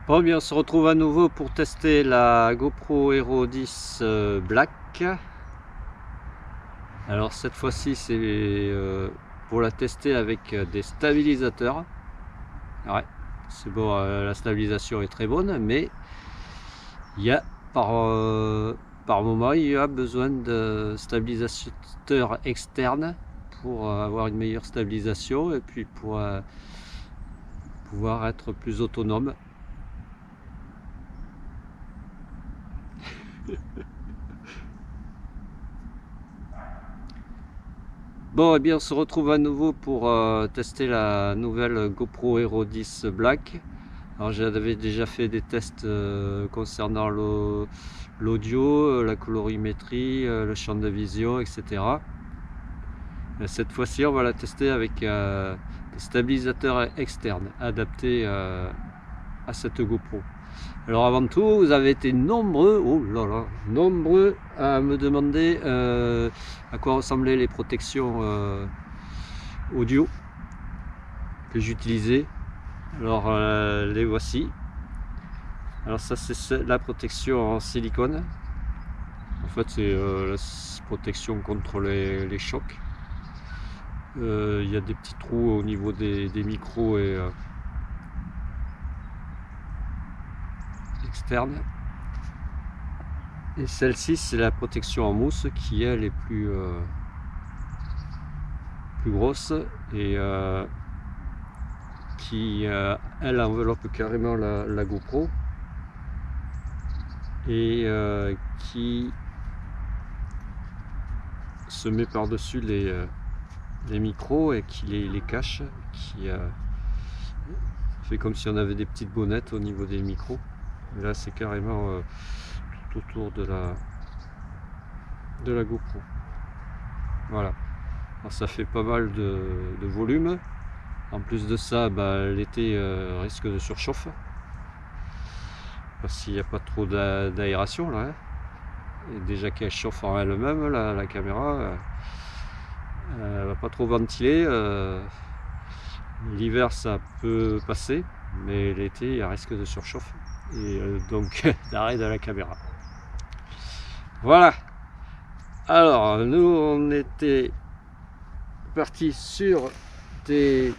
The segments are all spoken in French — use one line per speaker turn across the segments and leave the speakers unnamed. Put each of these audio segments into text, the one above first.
Bon, bien, on se retrouve à nouveau pour tester la GoPro Hero 10 Black. Alors cette fois-ci c'est pour la tester avec des stabilisateurs. Ouais, c'est bon, la stabilisation est très bonne, mais il y a par moment il y a besoin de stabilisateurs externes pour avoir une meilleure stabilisation et puis pour pouvoir être plus autonome. Bon, et bien on se retrouve à nouveau pour tester la nouvelle GoPro Hero 10 Black. Alors j'avais déjà fait des tests concernant l'audio, la colorimétrie, le champ de vision, etc. Cette fois-ci on va la tester avec des stabilisateurs externes adaptés à cette GoPro. Alors avant tout, vous avez été nombreux, oh là là, nombreux à me demander à quoi ressemblaient les protections audio que j'utilisais. Alors les voici. Alors ça c'est la protection en silicone. En fait c'est la protection contre les chocs. Il y a des petits trous au niveau des micros et externes. Et celle-ci c'est la protection en mousse qui elle est plus grosse et qui elle enveloppe carrément la GoPro et qui se met par dessus les micros et qui les cache, qui fait comme si on avait des petites bonnettes au niveau des micros. Et là c'est carrément tout autour de la GoPro. Voilà. Alors, ça fait pas mal de volume. En plus de ça, l'été risque de surchauffe. Parce qu'il n'y a pas trop d'aération là. Et déjà qu'elle chauffe en elle-même, la caméra, elle va pas trop ventiler. L'hiver ça peut passer, mais l'été il risque de surchauffe. Et donc d'arrêt de la caméra. Voilà. Alors nous on était parti sur des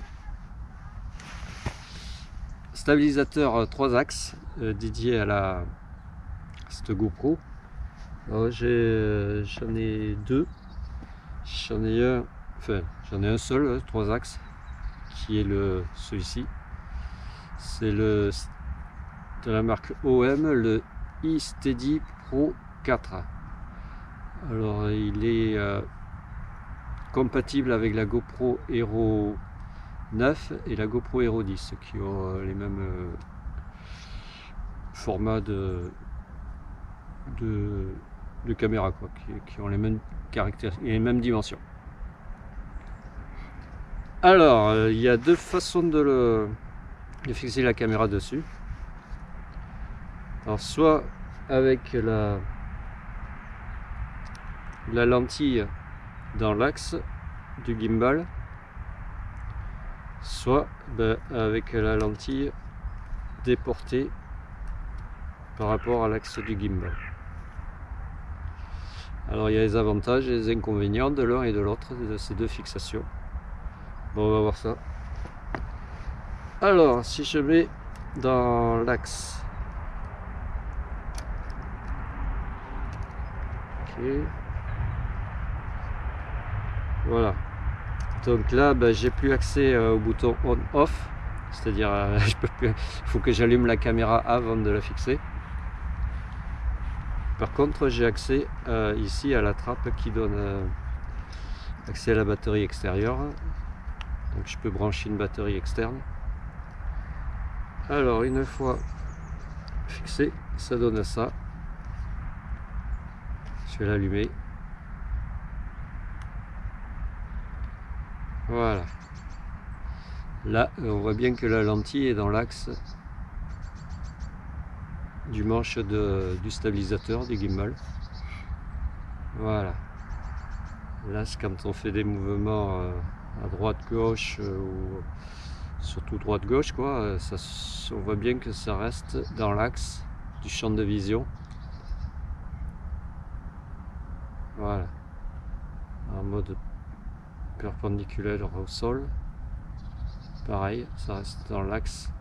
stabilisateurs 3 axes dédiés à cette GoPro. J'en ai deux. J'en ai un seul, 3 axes, qui est celui-ci. C'est de la marque OM, le iSteady Pro 4. Alors il est compatible avec la GoPro Hero 9 et la GoPro Hero 10 qui ont les mêmes formats de caméra, quoi, qui ont les mêmes caractéristiques et les mêmes dimensions. Alors il y a deux façons de fixer la caméra dessus. Alors soit avec la lentille dans l'axe du gimbal, soit avec la lentille déportée par rapport à l'axe du gimbal. Alors il y a les avantages et les inconvénients de l'un et de l'autre de ces deux fixations. Bon, on va voir ça. Alors si je mets dans l'axe, ok, voilà, donc là j'ai plus accès au bouton on off, c'est-à-dire il faut que j'allume la caméra avant de la fixer. Par contre j'ai accès ici à la trappe qui donne accès à la batterie extérieure, donc je peux brancher une batterie externe. Alors une fois fixé, ça donne ça. Je vais l'allumer. Voilà. Là, on voit bien que la lentille est dans l'axe du manche du stabilisateur du gimbal. Voilà. Là, c'est quand on fait des mouvements à droite, gauche ou surtout droite-gauche, quoi. On voit bien que ça reste dans l'axe du champ de vision. Voilà, en mode perpendiculaire au sol. Pareil, ça reste dans l'axe.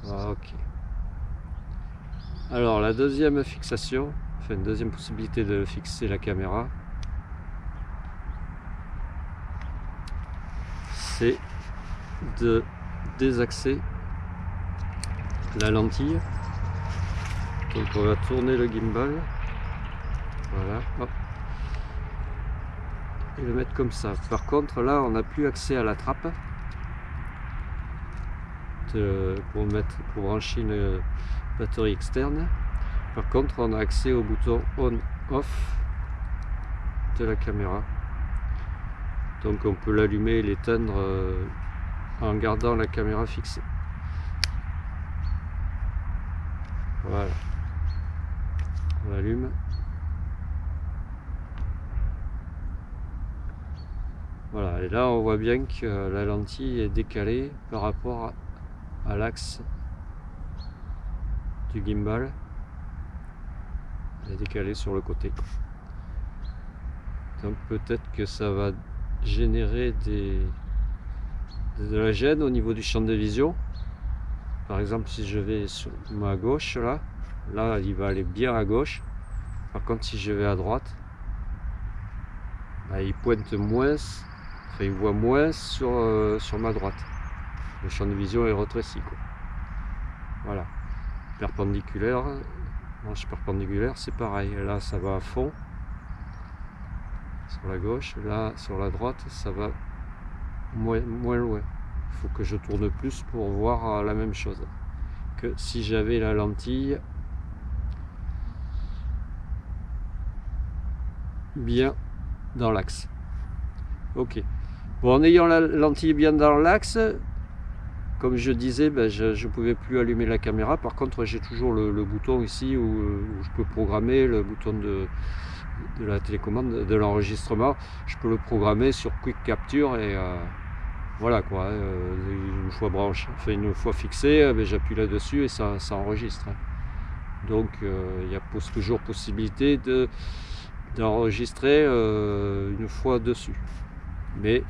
Voilà, ok. Alors la deuxième fixation, enfin une deuxième possibilité de fixer la caméra, c'est de désaxer la lentille. Donc on va tourner le gimbal, voilà, hop, et le mettre comme ça. Par contre là on n'a plus accès à la trappe pour brancher une batterie externe. Par contre on a accès au bouton on/off de la caméra. Donc on peut l'allumer et l'éteindre en gardant la caméra fixée. Voilà. On allume. Voilà, et là on voit bien que la lentille est décalée par rapport à l'axe du gimbal. Elle est décalée sur le côté. Donc peut-être que ça va générer de la gêne au niveau du champ de vision. Par exemple, si je vais sur ma gauche, là il va aller bien à gauche. Par contre, si je vais à droite, là, il pointe moins, enfin il voit moins sur ma droite. Le champ de vision est rétréci, quoi. Voilà. Perpendiculaire, manche perpendiculaire, c'est pareil. Là, ça va à fond sur la gauche. Là, sur la droite, ça va moins loin. Il faut que je tourne plus pour voir la même chose que si j'avais la lentille bien dans l'axe. Ok. Bon, en ayant la lentille bien dans l'axe, comme je disais, je ne pouvais plus allumer la caméra. Par contre, j'ai toujours le bouton ici où je peux programmer le bouton de la télécommande, de l'enregistrement. Je peux le programmer sur Quick Capture et voilà quoi. Une fois une fois fixé, j'appuie là-dessus et ça enregistre. Donc il y a toujours possibilité d'enregistrer une fois dessus. Mais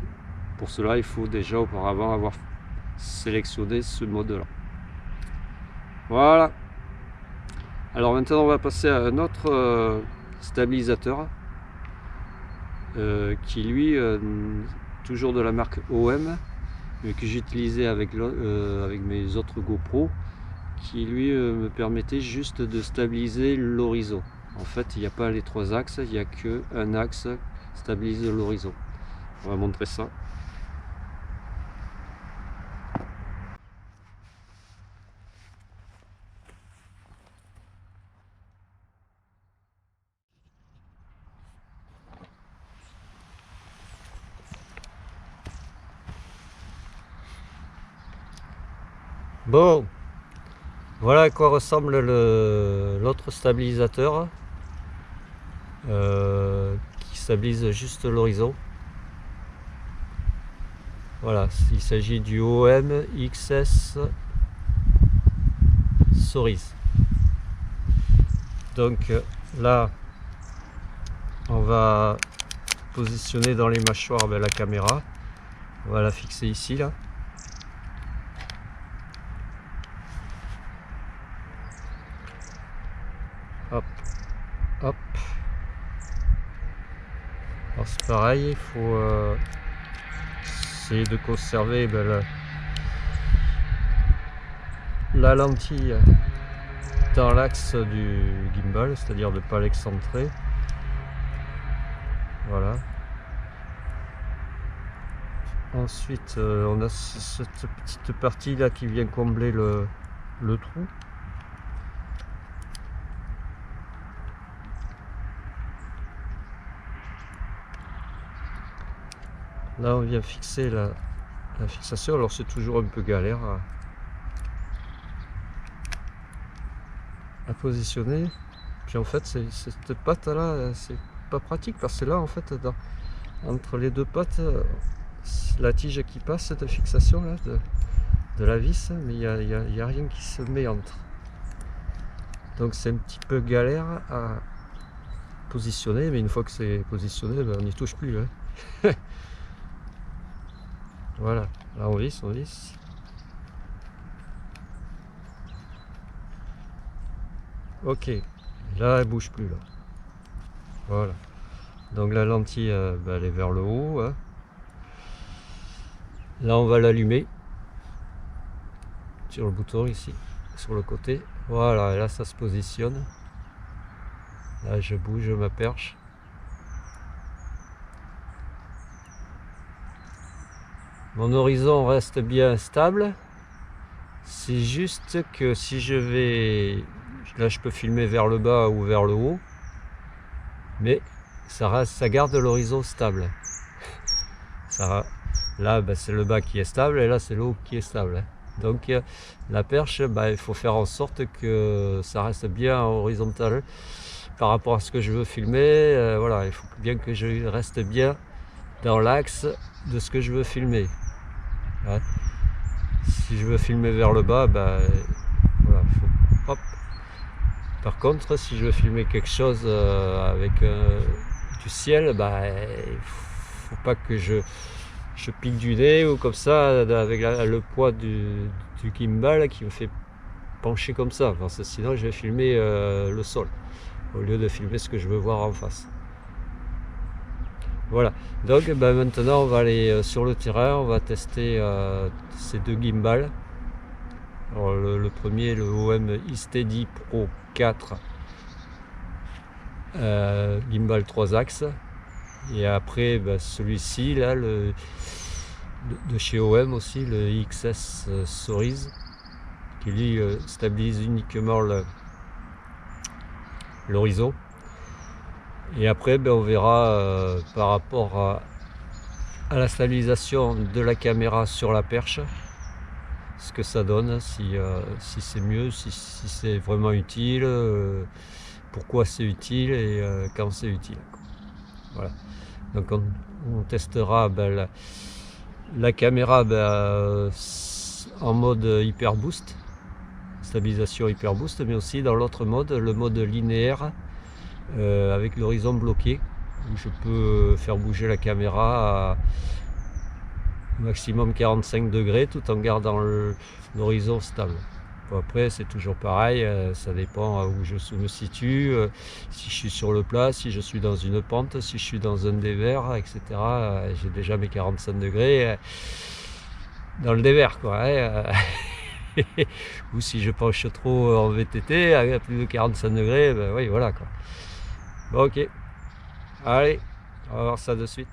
pour cela, il faut déjà auparavant avoir sélectionné ce mode-là. Voilà. Alors maintenant, on va passer à un autre stabilisateur qui lui, toujours de la marque OM, mais que j'utilisais avec mes autres GoPro, qui lui me permettait juste de stabiliser l'horizon. En fait, il n'y a pas les trois axes, il n'y a qu'un axe stabilise l'horizon. On va montrer ça. Bon, voilà à quoi ressemble l'autre stabilisateur qui stabilise juste l'horizon. Voilà, il s'agit du OM XS Cerise. Donc là, on va positionner dans les mâchoires la caméra. On va la fixer ici là. Hop, hop. Alors c'est pareil, il faut essayer de conserver la lentille dans l'axe du gimbal, c'est-à-dire de ne pas l'excentrer. Voilà. Ensuite, on a cette petite partie là qui vient combler le trou. Là, on vient fixer la fixation. Alors, c'est toujours un peu galère à positionner. Puis en fait, cette patte là, c'est pas pratique parce que là, en fait, entre les deux pattes, la tige qui passe de fixation là, de la vis, mais il n'y a rien qui se met entre. Donc c'est un petit peu galère à positionner, mais une fois que c'est positionné, ben, on n'y touche plus. Hein. Voilà, là on visse, on visse. Ok, là elle bouge plus là. Voilà. Donc la lentille ben, elle est vers le haut. Hein. Là on va l'allumer sur le bouton ici, sur le côté. Voilà, et là ça se positionne. Là je bouge ma perche. Mon horizon reste bien stable. C'est juste que si je vais... Là je peux filmer vers le bas ou vers le haut. Mais ça garde l'horizon stable. Là ben, c'est le bas qui est stable et là c'est le haut qui est stable. Donc la perche, ben, il faut faire en sorte que ça reste bien horizontal par rapport à ce que je veux filmer. Voilà, il faut bien que je reste bien dans l'axe de ce que je veux filmer. Ouais. Si je veux filmer vers le bas, ben, voilà, faut, hop. Par contre, si je veux filmer quelque chose avec du ciel, ben, il faut pas que je pique du nez ou comme ça avec le poids du gimbal qui me fait pencher comme ça, parce que sinon je vais filmer le sol au lieu de filmer ce que je veux voir en face. Voilà, donc ben, maintenant on va aller sur le terrain, on va tester ces deux gimbals. Alors, le premier, le OM eSteady Pro 4 gimbal 3 axes, et après ben, celui-ci là, de chez OM aussi, le XS Cerise, qui lui stabilise uniquement l'horizon. Et après ben, on verra par rapport à la stabilisation de la caméra sur la perche ce que ça donne, si c'est mieux, si c'est vraiment utile, pourquoi c'est utile et quand c'est utile. Voilà. Donc on testera ben, la caméra ben, en mode hyper boost, stabilisation hyper boost, mais aussi dans l'autre mode, le mode linéaire avec l'horizon bloqué, où je peux faire bouger la caméra à maximum 45 degrés tout en gardant l'horizon stable. Bon, après c'est toujours pareil, ça dépend où je me situe, si je suis sur le plat, si je suis dans une pente, si je suis dans un dévers, etc. J'ai déjà mes 45 degrés dans le dévers quoi. Hein, ou si je penche trop en VTT à plus de 45 degrés, ben oui voilà quoi. Bon, ok, allez, on va voir ça de suite.